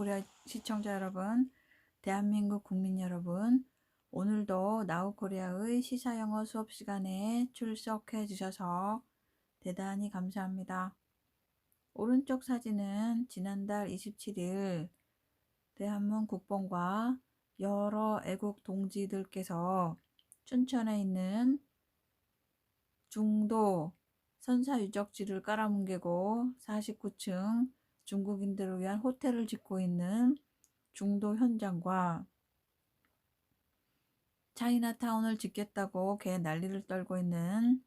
나우코리아 시청자 여러분, 대한민국 국민 여러분, 오늘도 나우코리아의 시사영어 수업 시간에 출석해 주셔서 대단히 감사합니다. 오른쪽 사진은 지난달 27일 대한문 국뽕과 여러 애국 동지들께서 춘천에 있는 중도 선사유적지를 깔아뭉개고 49층 중국인들을 위한 호텔을 짓고 있는 중도 현장과 차이나타운을 짓겠다고 개 난리를 떨고 있는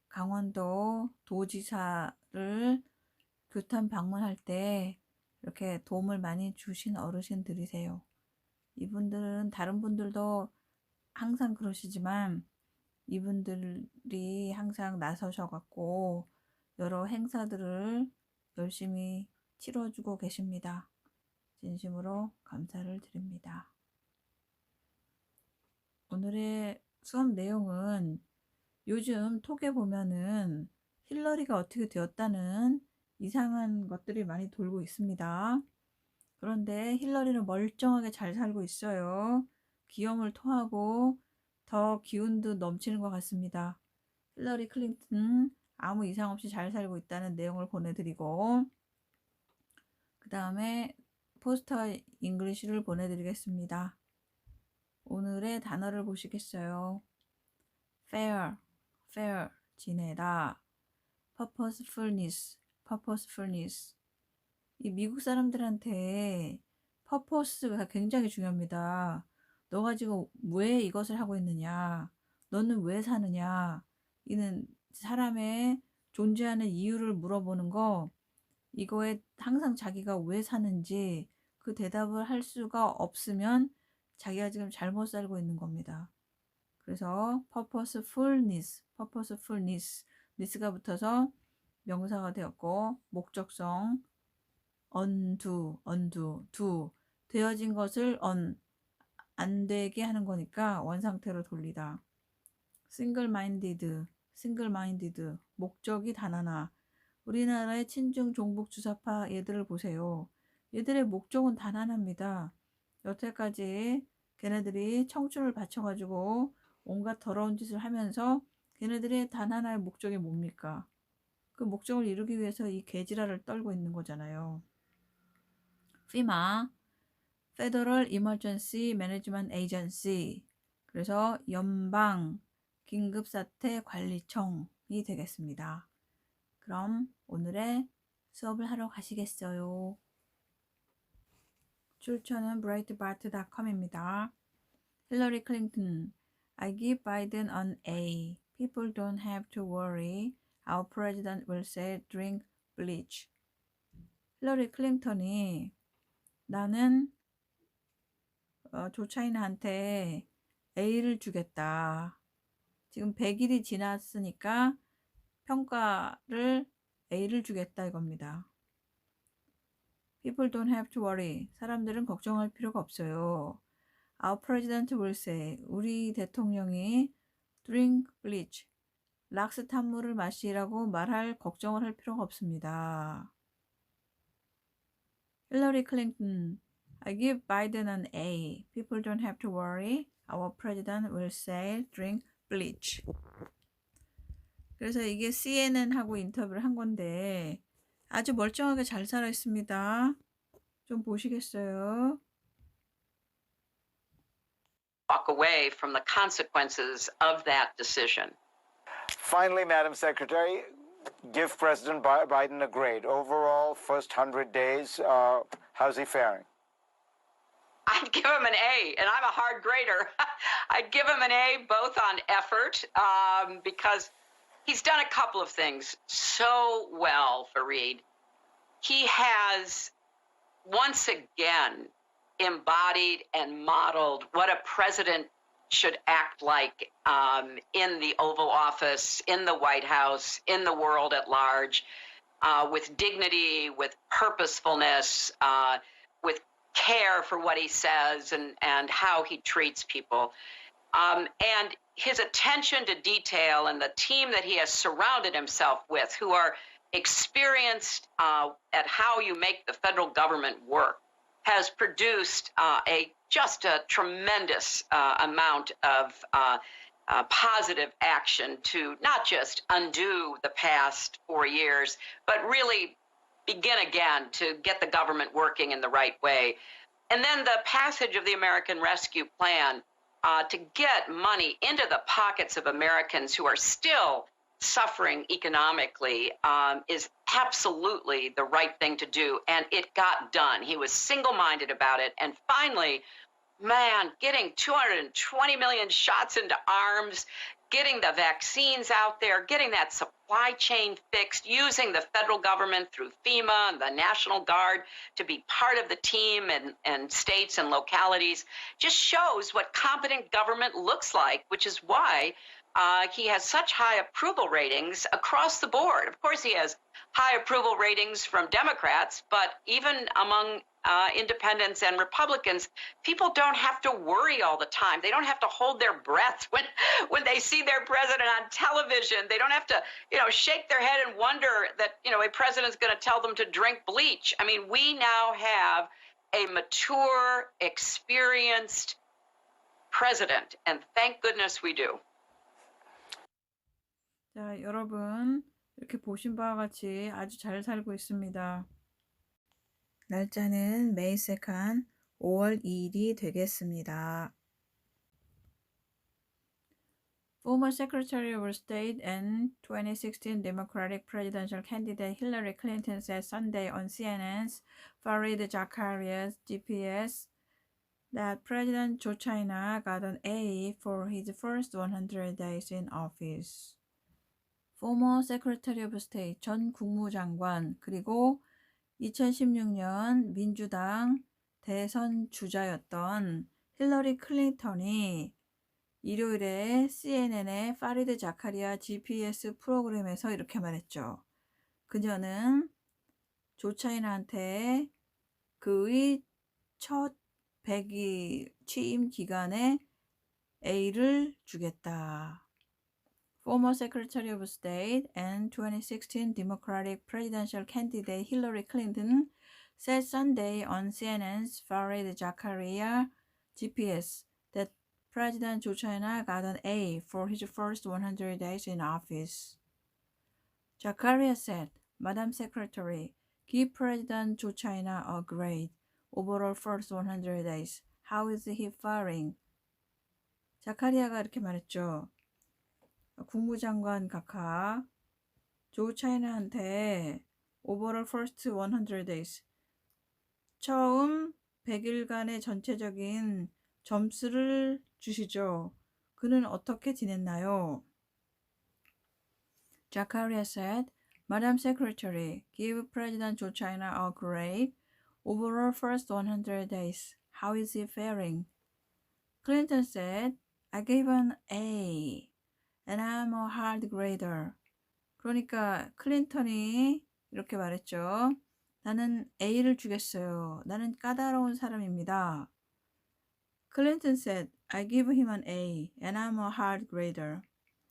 강원도 도지사를 규탄 방문할 때 이렇게 도움을 많이 주신 어르신들이세요. 이분들은 다른 분들도 항상 그러시지만 이분들이 항상 나서셔갖고 여러 행사들을 열심히 치러주고 계십니다. 진심으로 감사를 드립니다. 오늘의 수업 내용은 요즘 톡에 보면은 힐러리가 어떻게 되었다는 이상한 것들이 많이 돌고 있습니다. 그런데 힐러리는 멀쩡하게 잘 살고 있어요. 기염을 토하고 더 기운도 넘치는 것 같습니다. 힐러리 클린턴 아무 이상 없이 잘 살고 있다는 내용을 보내드리고 그 다음에 포스터 잉글리시를 보내드리겠습니다. 오늘의 단어를 보시겠어요? fair, 지내다. purposefulness, 이 미국 사람들한테 purpose가 굉장히 중요합니다. 너가 지금 왜 이것을 하고 있느냐? 너는 왜 사느냐? 이는 사람의 존재하는 이유를 물어보는 거, 이거에 항상 자기가 왜 사는지 그 대답을 할 수가 없으면 자기가 지금 잘못 살고 있는 겁니다. 그래서 purposefulness, ness가 붙어서 명사가 되었고 목적성 undo, do 되어진 것을 안 되게 하는 거니까 원상태로 돌리다. single-minded, 목적이 단 하나. 우리나라의 친중 종북 주사파 얘들을 보세요. 얘들의 목적은 단 하나입니다. 여태까지 걔네들이 청춘을 바쳐가지고 온갖 더러운 짓을 하면서 걔네들의 단 하나의 목적이 뭡니까? 그 목적을 이루기 위해서 이 개지랄을 떨고 있는 거잖아요. FEMA, Federal Emergency Management Agency. 그래서 연방 긴급사태관리청이 되겠습니다. 그럼 오늘의 수업을 하러 가시겠어요? 출처는 breitbart.com입니다. 힐러리 클린턴, I give Biden an A. People don't have to worry. Our president will say drink bleach. 힐러리 클린턴이 나는 조 차이나한테 A를 주겠다. 지금 100일이 지났으니까 평가를 A를 주겠다 이겁니다. People don't have to worry. 사람들은 걱정할 필요가 없어요. Our president will say. 우리 대통령이 drink bleach. 락스 탄물을 마시라고 말할 걱정을 할 필요가 없습니다. 힐러리 클린턴. I give Biden an A. People don't have to worry. Our president will say drink bleach. 그래서 이게 CNN하고 인터뷰를 한 건데 아주 멀쩡하게 잘 살아 있습니다. 좀 보시겠어요? Walk away from the consequences of that decision. Finally, Madam Secretary, give President Biden a grade. Overall, first 100 days, how's he faring? I'd give him an A, and I'm a hard grader. I'd give him an A both on effort, because he's done a couple of things so well for Reed. He has once again embodied and modeled what a president should act like in the Oval Office, in the White House, in the world at large, with dignity, with purposefulness, with care for what he says and how he treats people. And his attention to detail and the team that he has surrounded himself with, who are experienced at how you make the federal government work, has produced just a tremendous amount of positive action to not just undo the past 4 years, but really begin again to get the government working in the right way. And then the passage of the American Rescue Plan to get money into the pockets of Americans who are still suffering economically is absolutely the right thing to do. And it got done. He was single-minded about it. And finally, man, getting 220 million shots into arms, getting the vaccines out there, getting that supply chain fixed, using the federal government through FEMA and the National Guard to be part of the team and states and localities just shows what competent government looks like, which is why he has such high approval ratings across the board. Of course, he has high approval ratings from Democrats, but even among independents and Republicans, people don't have to worry all the time. They don't have to hold their breath when they see their president on television. They don't have to, shake their head and wonder that, a president's going to tell them to drink bleach. I mean, we now have a mature, experienced president, and thank goodness we do. 자, 여러분, 이렇게 보신 바와 같이 아주 잘 살고 있습니다. 날짜는 May 2nd, 5월 2일이 되겠습니다. Former Secretary of State and 2016 Democratic presidential candidate Hillary Clinton said Sunday on CNN's Fareed Zakaria's GPS that President Joe China got an A for his first 100 days in office. Former Secretary of State, 전 국무장관, 그리고 2016년 민주당 대선 주자였던 힐러리 클린턴이 일요일에 CNN의 파리드 자카리아 GPS 프로그램에서 이렇게 말했죠. 그녀는 조 차이나한테 그의 첫 100일 취임 기간에 A를 주겠다. Former Secretary of State and 2016 Democratic presidential candidate Hillary Clinton said Sunday on CNN's Fareed Zakaria GPS that President Joe China got an A for his first 100 days in office. Zakaria said, Madam Secretary, give President Joe China a grade. Overall first 100 days. How is he faring? 자카리아가 이렇게 말했죠. 국무장관 각하 조 차이나한테 overall first 100 days 처음 100일간의 전체적인 점수를 주시죠. 그는 어떻게 지냈나요? Zakaria said, Madam Secretary, give President Joe China a grade. Overall first 100 days. How is he faring? Clinton said, I gave an A. And I'm a hard grader. 그러니까 클린턴이 이렇게 말했죠. 나는 A를 주겠어요. 나는 까다로운 사람입니다. Clinton said, I give him an A, and I'm a hard grader.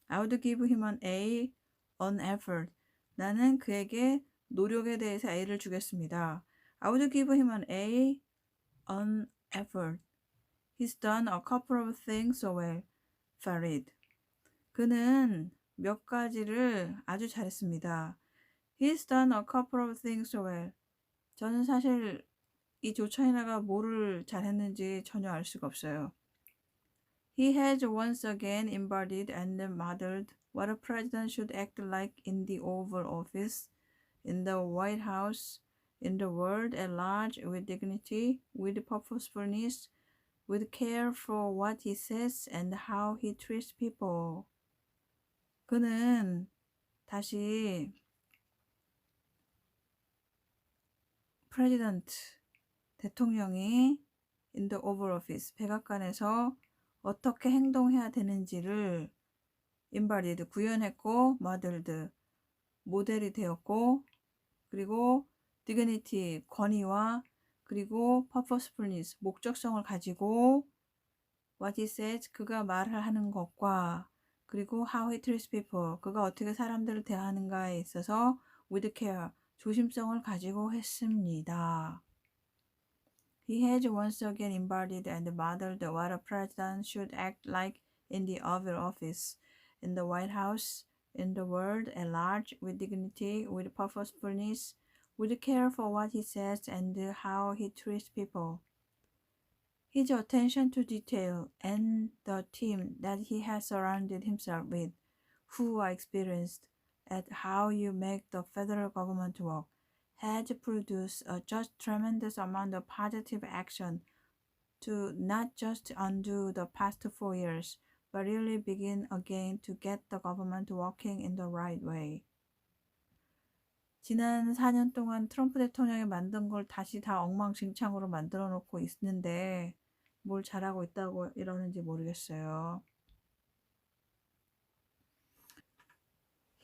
I would give him an A on effort. 나는 그에게 노력에 대해서 A를 주겠습니다. I would give him an A on effort. He's done a couple of things so well, Fareed. 그는 몇 가지를 아주 잘했습니다. He's done a couple of things so well. 저는 사실 이 조 차이나가 뭐를 잘했는지 전혀 알 수가 없어요. He has once again embodied and modeled what a president should act like in the Oval Office, in the White House, in the world at large, with dignity, with purposefulness, with care for what he says and how he treats people. 그는 다시 프레지던트, 대통령이 in the Oval Office, 백악관에서 어떻게 행동해야 되는지를 embodied, 구현했고 modeled, 모델이 되었고 그리고 dignity, 권위와 그리고 purposefulness, 목적성을 가지고 what he says, 그가 말을 하는 것과 그리고 how he treats people, 그가 어떻게 사람들을 대하는가에 있어서 with care, 조심성을 가지고 했습니다. He has once again embodied and modeled what a president should act like in the Oval Office, in the White House, in the world at large, with dignity, with purposefulness, with care for what he says and how he treats people. His attention to detail and the team that he has surrounded himself with, who are experienced at how you make the federal government work, has produced a just tremendous amount of positive action to not just undo the past 4 years, but really begin again to get the government working in the right way. 지난 4년 동안 트럼프 대통령이 만든 걸 다시 다 엉망진창으로 만들어 놓고 있는데 뭘 잘하고 있다고 이러는지 모르겠어요.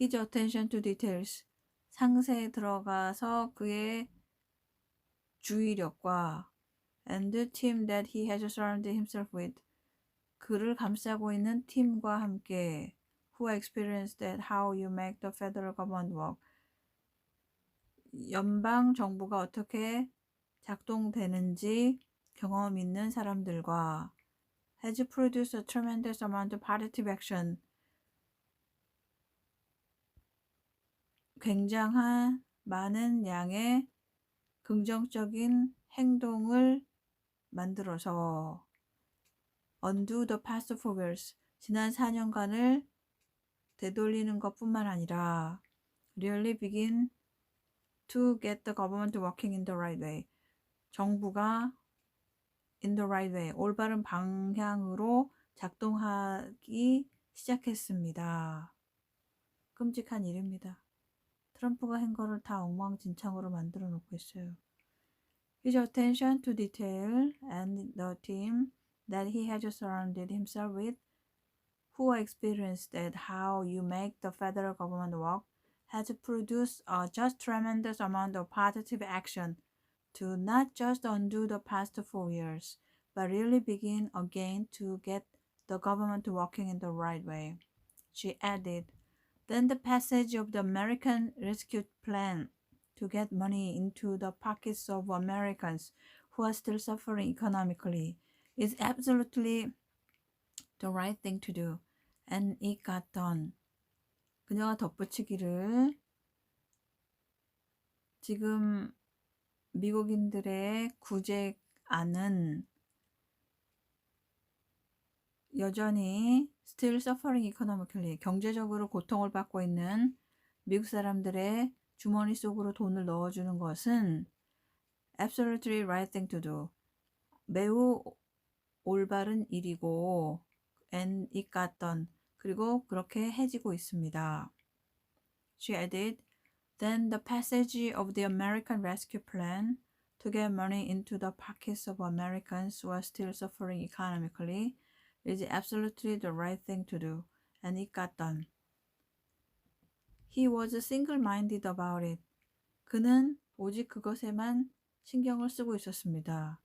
His attention to details. 상세에 들어가서 그의 주의력과 and the team that he has surrounded himself with. 그를 감싸고 있는 팀과 함께 who experienced that how you make the federal government work. 연방 정부가 어떻게 작동되는지 경험 있는 사람들과 has produced a tremendous amount of positive action. 굉장한 많은 양의 긍정적인 행동을 만들어서 undo the past 4 years. 지난 4년간을 되돌리는 것뿐만 아니라 really begin to get the government working in the right way. 정부가 in the right way, 올바른 방향으로 작동하기 시작했습니다. 끔찍한 일입니다. 트럼프가 한 거를 다 엉망진창으로 만들어 놓고 있어요. His attention to detail and the team that he has surrounded himself with, who experienced at how you make the federal government work, has produced a just tremendous amount of positive action to not just undo the past 4 years, but really begin again to get the government working in the right way. She added, then the passage of the American Rescue Plan to get money into the pockets of Americans who are still suffering economically is absolutely the right thing to do, and it got done. 그녀가 덧붙이기를 지금 미국인들의 구제안은 여전히 still suffering economically 경제적으로 고통을 받고 있는 미국 사람들의 주머니 속으로 돈을 넣어주는 것은 absolutely right thing to do. 매우 올바른 일이고 and it got done. 그리고 그렇게 해지고 있습니다. She added, then the passage of the American Rescue Plan to get money into the pockets of Americans who are still suffering economically is absolutely the right thing to do, and it got done. He was single-minded about it. 그는 오직 그것에만 신경을 쓰고 있었습니다.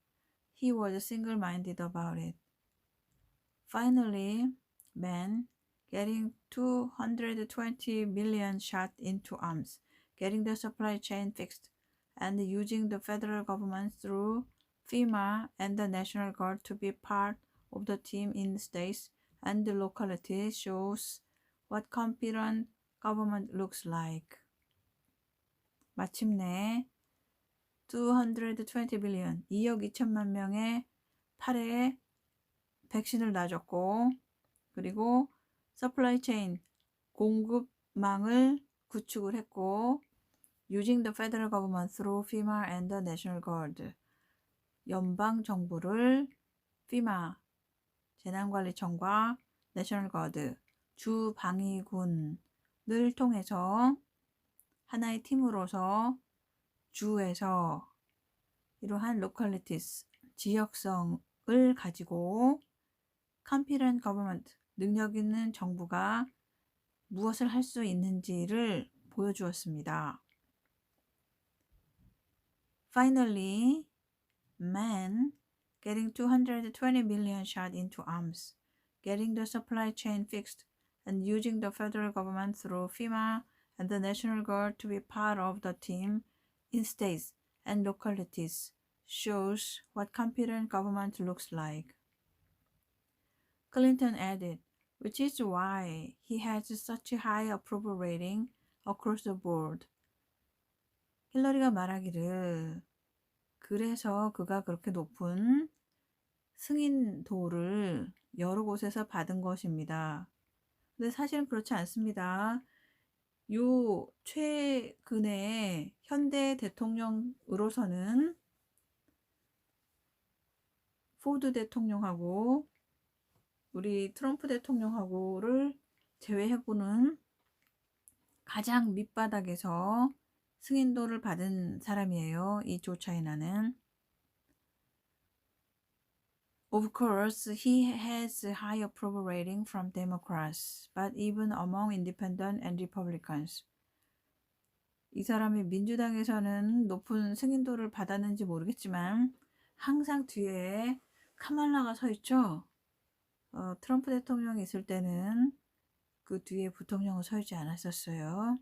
He was single-minded about it. Finally, man, getting 220 million shot into arms, getting the supply chain fixed, and using the federal government through FEMA and the National Guard to be part of the team in states and the localities shows what competent government looks like. 마침내 220 billion, 2억 2천만 명의 팔에 백신을 놔줬고 그리고 supply chain, 공급망을 구축을 했고 using the federal government through FEMA and the National Guard, 연방 정부를 FEMA, 재난관리청과 National Guard, 주 방위군을 통해서 하나의 팀으로서 주에서 이러한 localities, 지역성을 가지고 competent government, 능력 있는 정부가 무엇을 할 수 있는지를 보여주었습니다. Finally, man, getting 220 million shot into arms, getting the supply chain fixed, and using the federal government through FEMA and the National Guard to be part of the team in states and localities shows what competent government looks like. Clinton added, which is why he has such a high approval rating across the board. 힐러리가 말하기를 그래서 그가 그렇게 높은 승인도를 여러 곳에서 받은 것입니다. 근데 사실은 그렇지 않습니다. 요 최근에 현대 대통령으로서는 포드 대통령하고 우리 트럼프 대통령하고를 제외하고는 가장 밑바닥에서 승인도를 받은 사람이에요. 이 조 차이나는. Of course, he has a high approval rating from Democrats, but even among independent and Republicans. 이 사람이 민주당에서는 높은 승인도를 받았는지 모르겠지만 항상 뒤에 카말라가 서 있죠. 트럼프 대통령이 있을 때는 그 뒤에 부통령은 서 있지 않았었어요.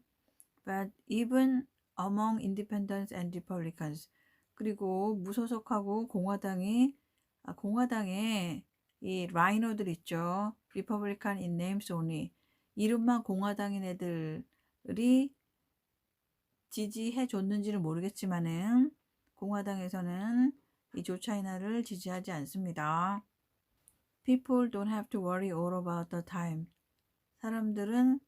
But even among independents and Republicans. 그리고 무소속하고 공화당에 이 라이너들 있죠. Republican in names only. 이름만 공화당인 애들이 지지해 줬는지는 모르겠지만은 공화당에서는 이 조 차이나를 지지하지 않습니다. People don't have to worry all about the time. 사람들은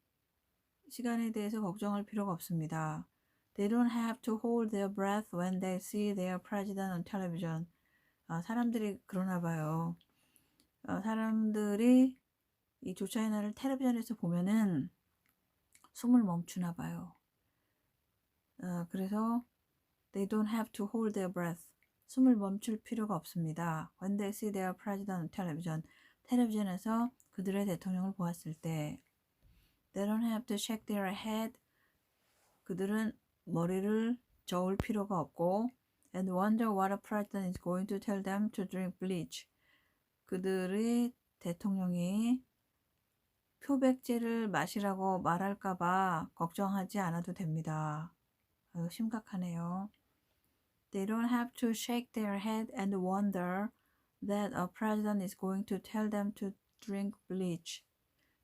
시간에 대해서 걱정할 필요가 없습니다. They don't have to hold their breath when they see their president on television. 사람들이 그러나 봐요. 사람들이 이 조 차이나를 텔레비전에서 보면은 숨을 멈추나 봐요. 그래서 they don't have to hold their breath. 숨을 멈출 필요가 없습니다. When they see their president on television. 텔레비전에서 그들의 대통령을 보았을 때 they don't have to shake their head. 그들은 머리를 저을 필요가 없고 and wonder what a president is going to tell them to drink bleach. 그들의 대통령이 표백제를 마시라고 말할까봐 걱정하지 않아도 됩니다. 심각하네요. They don't have to shake their head and wonder that a president is going to tell them to drink bleach.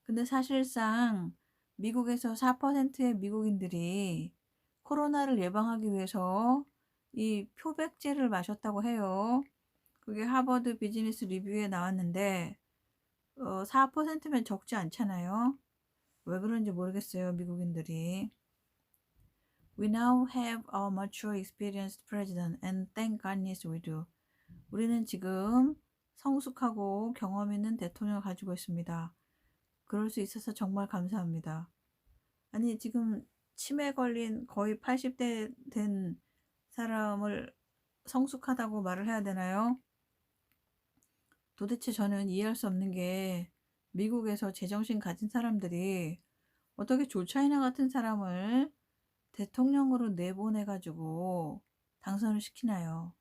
근데 사실상 미국에서 4%의 미국인들이 코로나를 예방하기 위해서 이 표백제를 마셨다고 해요. 그게 하버드 비즈니스 리뷰에 나왔는데 4%면 적지 않잖아요. 왜 그런지 모르겠어요, 미국인들이. We now have a mature, experienced president, and thank goodness we do. 우리는 지금 성숙하고 경험 있는 대통령을 가지고 있습니다. 그럴 수 있어서 정말 감사합니다. 아니, 지금 치매 걸린 거의 80대 된 사람을 성숙하다고 말을 해야 되나요? 도대체 저는 이해할 수 없는 게 미국에서 제정신 가진 사람들이 어떻게 조 차이나 같은 사람을 대통령으로 내보내가지고 당선을 시키나요?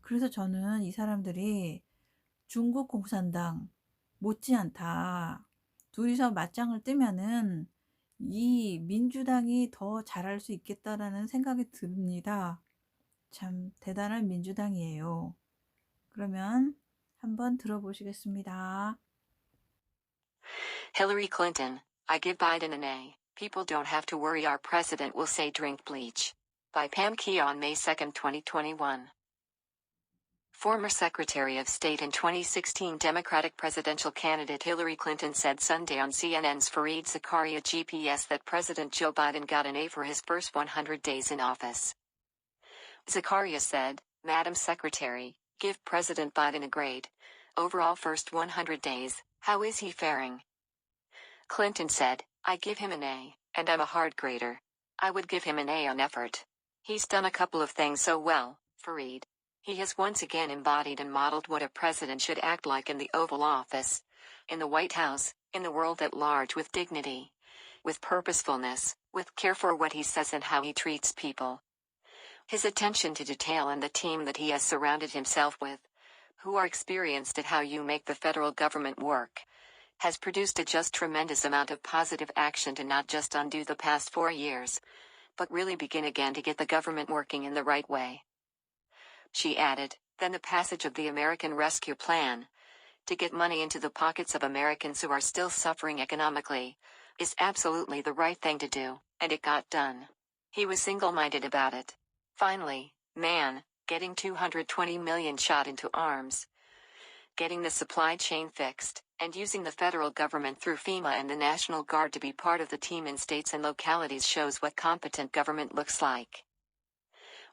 그래서 저는 이 사람들이 중국 공산당 못지않다. 둘이서 맞짱을 뜨면은 이 민주당이 더 잘할 수 있겠다라는 생각이 듭니다. 참 대단한 민주당이에요. 그러면 한번 들어보시겠습니다. Hillary Clinton, I give Biden an A. People don't have to worry, our president will say drink bleach. By Pam Key on May 2, 2021. Former Secretary of State and 2016 Democratic presidential candidate Hillary Clinton said Sunday on CNN's Fareed Zakaria GPS that President Joe Biden got an A for his first 100 days in office. Zakaria said, Madam Secretary, give President Biden a grade. Overall first 100 days, how is he faring? Clinton said, I give him an A, and I'm a hard grader. I would give him an A on effort. He's done a couple of things so well, Fareed. He has once again embodied and modeled what a president should act like in the Oval Office, in the White House, in the world at large, with dignity, with purposefulness, with care for what he says and how he treats people. His attention to detail and the team that he has surrounded himself with, who are experienced at how you make the federal government work, has produced a just tremendous amount of positive action to not just undo the past 4 years, but really begin again to get the government working in the right way. she added, than the passage of the American Rescue Plan. To get money into the pockets of Americans who are still suffering economically is absolutely the right thing to do, and it got done. He was single-minded about it. Finally, man, getting 220 million shot into arms, getting the supply chain fixed, and using the federal government through FEMA and the National Guard to be part of the team in states and localities shows what competent government looks like.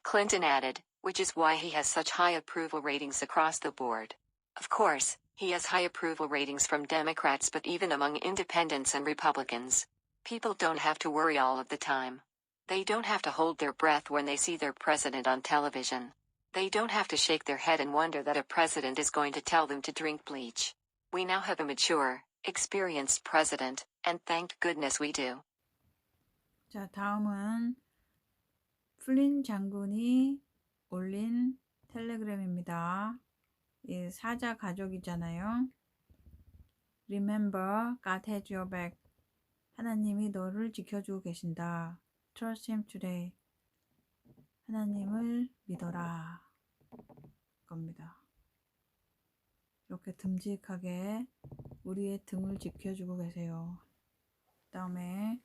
Clinton added, which is why he has such high approval ratings across the board. Of course, he has high approval ratings from Democrats, but even among independents and Republicans. People don't have to worry all of the time. They don't have to hold their breath when they see their president on television. They don't have to shake their head and wonder that a president is going to tell them to drink bleach. We now have a mature, experienced president, and thank goodness we do. 자, 다음은 플린 장군이 올린 텔레그램입니다. 이 사자 가족이잖아요. Remember, God has your back. 하나님이 너를 지켜주고 계신다. Trust him today. 하나님을 믿어라. 겁니다. 이렇게 듬직하게 우리의 등을 지켜주고 계세요. 그 다음에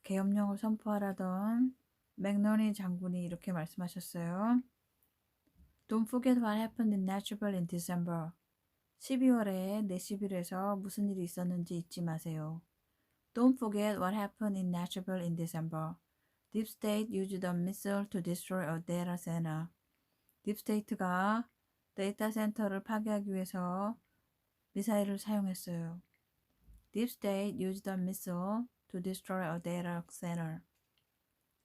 계엄령을 선포하라던 맥너니 장군이 이렇게 말씀하셨어요. Don't forget what happened in Nashville in December. 12월에 내시빌에서 무슨 일이 있었는지 잊지 마세요. Don't forget what happened in Nashville in December. Deep State used a missile to destroy a data center. Deep State가 데이터 센터를 파괴하기 위해서 미사일을 사용했어요. Deep State used a missile to destroy a data center.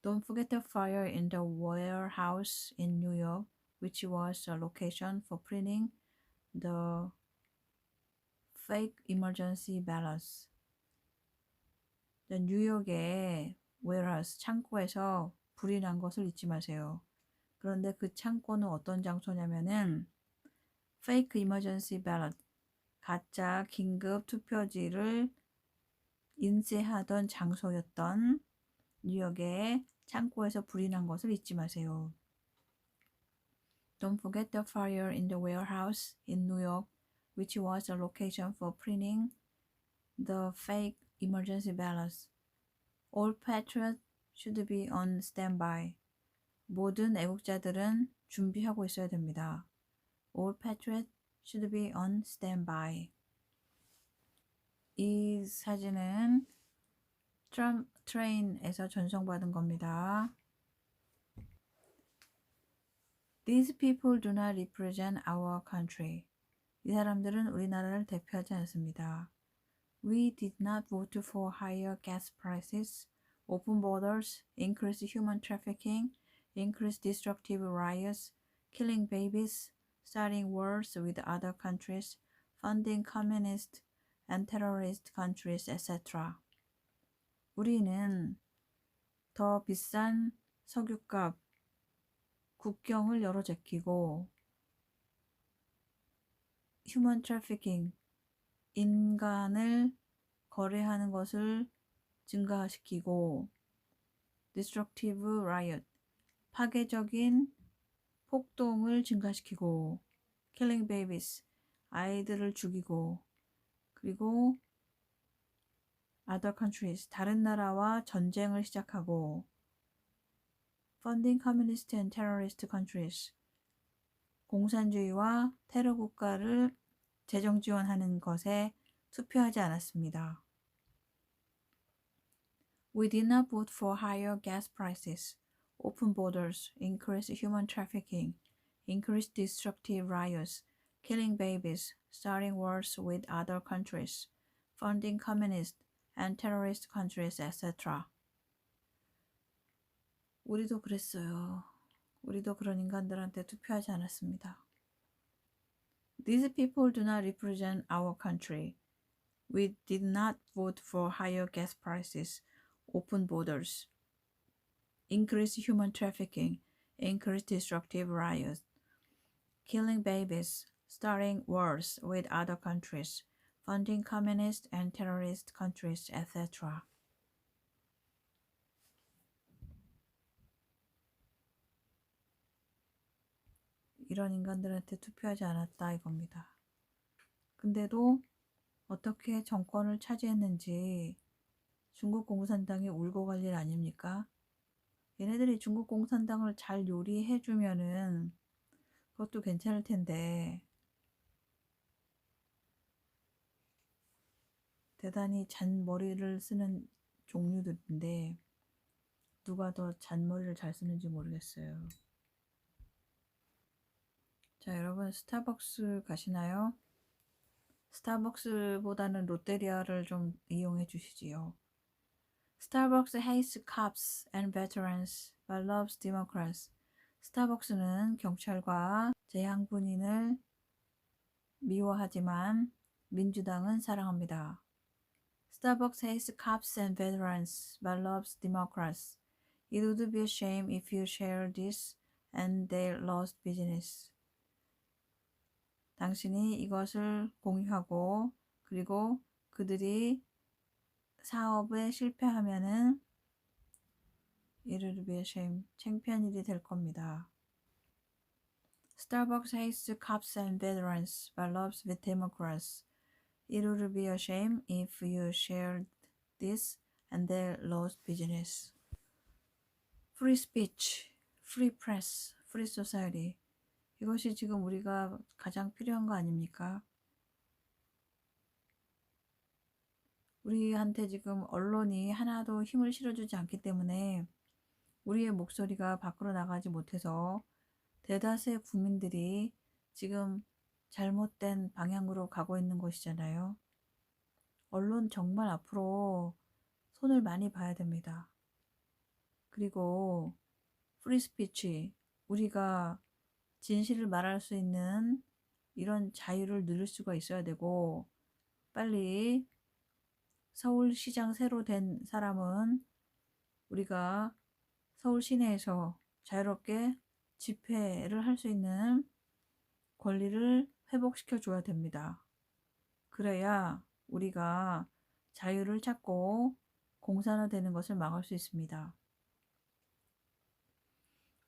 Don't forget the fire in the warehouse in New York, which was a location for printing the fake emergency ballots. 뉴욕의 warehouse, 창고에서 불이 난 것을 잊지 마세요. 그런데 그 창고는 어떤 장소냐면은 fake emergency ballot, 가짜 긴급 투표지를 인쇄하던 장소였던 뉴욕의 창고에서 불이 난 것을 잊지 마세요. Don't forget the fire in the warehouse in New York, which was a location for printing the fake emergency ballots. All patriots should be on standby. 모든 애국자들은 준비하고 있어야 됩니다. All patriots should be on standby. 이 사진은 트럼프 트레인에서 전송받은 겁니다. These people do not represent our country. 이 사람들은 우리나라를 대표하지 않습니다. We did not vote for higher gas prices, open borders, increased human trafficking, increased destructive riots, killing babies, starting wars with other countries, funding communist and terrorist countries, etc. 우리는 더 비싼 석유값, 국경을 열어 제끼고 휴먼 트래피킹, 인간을 거래하는 것을 증가시키고 destructive riot, 파괴적인 폭동을 증가시키고 killing babies, 아이들을 죽이고 그리고 other countries, 다른 나라와 전쟁을 시작하고 funding communist and terrorist countries, 공산주의와 테러 국가를 재정 지원하는 것에 투표하지 않았습니다. We did not vote for higher gas prices, open borders, increased human trafficking, increased destructive riots, killing babies, starting wars with other countries, funding communist and terrorist countries, etc. 우리도 그랬어요. 우리도 그런 인간들한테 투표하지 않았습니다. These people do not represent our country. We did not vote for higher gas prices, open borders, increased human trafficking, increased destructive riots, killing babies, starting wars with other countries, funding communist and terrorist countries, etc. 이런 인간들한테 투표하지 않았다 이겁니다. 근데도 어떻게 정권을 차지했는지 중국 공산당이 울고 갈 일 아닙니까? 얘네들이 중국 공산당을 잘 요리해 주면은 그것도 괜찮을 텐데 대단히 잔머리를 쓰는 종류들인데 누가 더 잔머리를 잘 쓰는지 모르겠어요. 자, 여러분 스타벅스 가시나요? 스타벅스보다는 롯데리아를 좀 이용해 주시지요. Starbucks hates cops and veterans but loves Democrats. 스타벅스는 경찰과 재향군인을 미워하지만 민주당은 사랑합니다. Starbucks hates cops and veterans but loves Democrats. It would be a shame if you share this and they lost business. 당신이 이것을 공유하고 그리고 그들이 사업에 실패하면은 it would be a shame. 창피한 일이 될 겁니다. Starbucks hates cops and veterans but loves Democrats. It would be a shame if you shared this and they lost business. Free speech, free press, free society. 이것이 지금 우리가 가장 필요한 거 아닙니까? 우리한테 지금 언론이 하나도 힘을 실어주지 않기 때문에 우리의 목소리가 밖으로 나가지 못해서 대다수의 국민들이 지금 잘못된 방향으로 가고 있는 것이잖아요. 언론 정말 앞으로 손을 많이 봐야 됩니다. 그리고 프리스피치, 우리가 진실을 말할 수 있는 이런 자유를 누릴 수가 있어야 되고 빨리 서울시장 새로 된 사람은 우리가 서울 시내에서 자유롭게 집회를 할 수 있는 권리를 회복시켜 줘야 됩니다. 그래야 우리가 자유를 찾고 공산화되는 것을 막을 수 있습니다.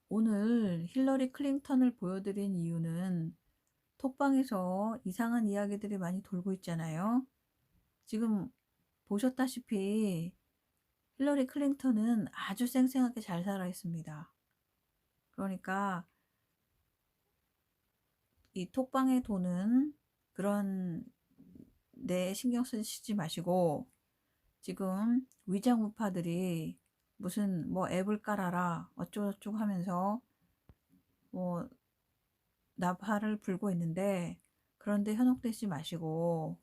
오늘 힐러리 클린턴을 보여드린 이유는 톡방에서 이상한 이야기들이 많이 돌고 있잖아요. 지금 보셨다시피 힐러리 클린턴은 아주 쌩쌩하게 잘 살아 있습니다. 그러니까 이 톡방에 도는 그런 데 신경 쓰시지 마시고 지금 위장 우파들이 무슨 뭐 앱을 깔아라 어쩌고저쩌고 하면서 뭐 나팔을 불고 있는데 그런데 현혹되지 마시고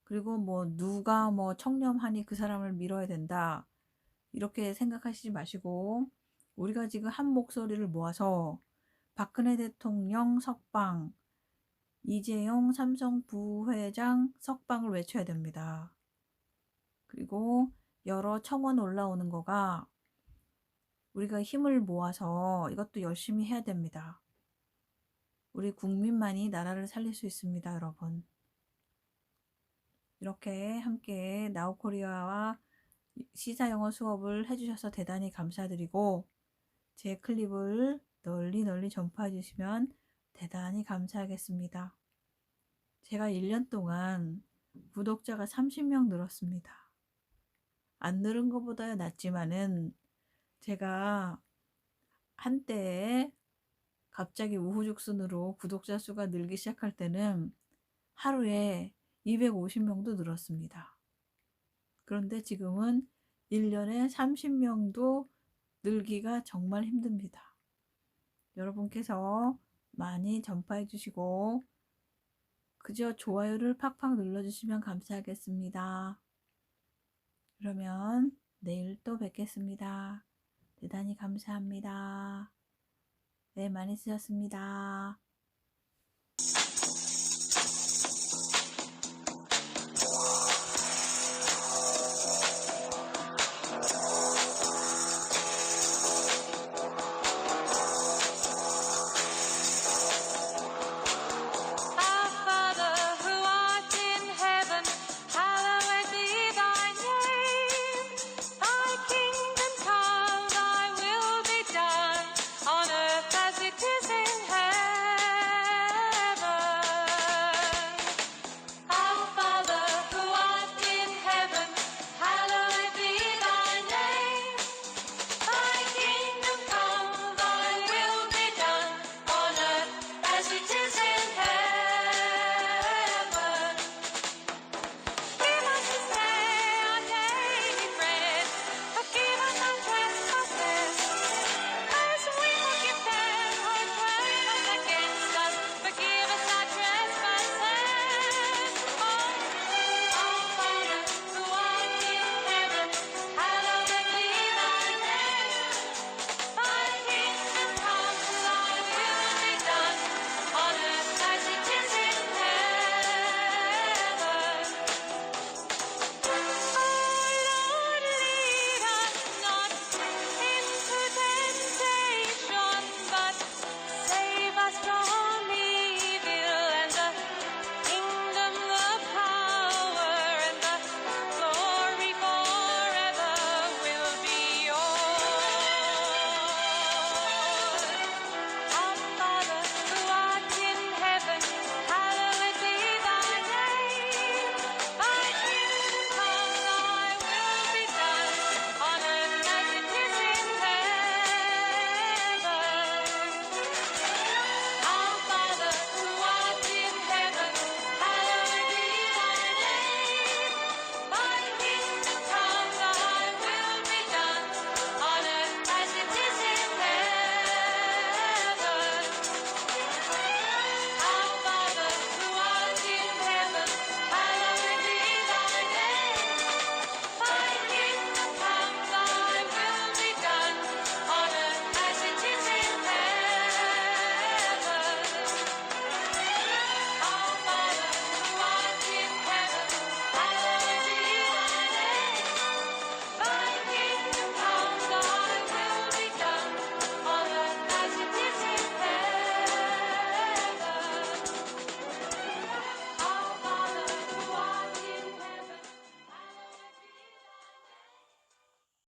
그리고 뭐 누가 뭐 청렴하니 그 사람을 밀어야 된다 이렇게 생각하시지 마시고 우리가 지금 한 목소리를 모아서 박근혜 대통령 석방, 이재용 삼성 부회장 석방을 외쳐야 됩니다. 그리고 여러 청원 올라오는 거가 우리가 힘을 모아서 이것도 열심히 해야 됩니다. 우리 국민만이 나라를 살릴 수 있습니다, 여러분. 이렇게 함께 나우코리아와 시사 영어 수업을 해주셔서 대단히 감사드리고 제 클립을 널리 전파해 주시면 대단히 감사하겠습니다. 제가 1년 동안 구독자가 30명 늘었습니다. 안 늘은 것보다 낫지만은 제가 한때 갑자기 우후죽순으로 구독자 수가 늘기 시작할 때는 하루에 250명도 늘었습니다. 그런데 지금은 1년에 30명도 늘기가 정말 힘듭니다. 여러분께서 많이 전파해 주시고 그저 좋아요를 팍팍 눌러주시면 감사하겠습니다. 그러면 내일 또 뵙겠습니다. 대단히 감사합니다. 네, 많이 쓰셨습니다.